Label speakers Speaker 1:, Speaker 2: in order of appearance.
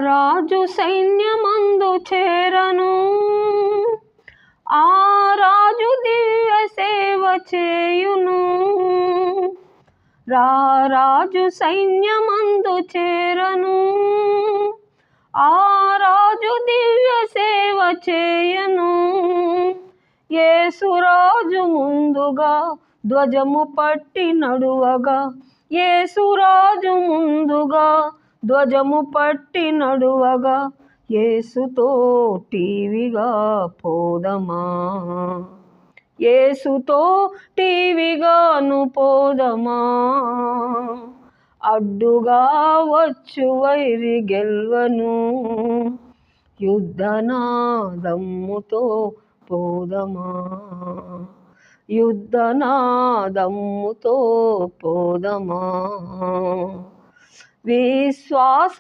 Speaker 1: రాజు సైన్యమందు చేరను, ఆ రాజు దివ్య సేవ చేయును. రాజు సైన్యమందు చేరను, ఆ రాజు దివ్య సేవ చేయను. యేసురాజు ముందుగా ధ్వజము పట్టి నడువగా, యేసురాజు ముందుగా ధ్వజము పట్టి నడువగా, యేసుతో టీవిగా పోదమా, యేసుతో టీవిగాను పోదమా. అడ్డుగా వచ్చు వైరి గెల్వను, యుద్ధనాదమ్ముతో పోదమా, యుద్ధనాదమ్ముతో పోదమా. విశ్వాస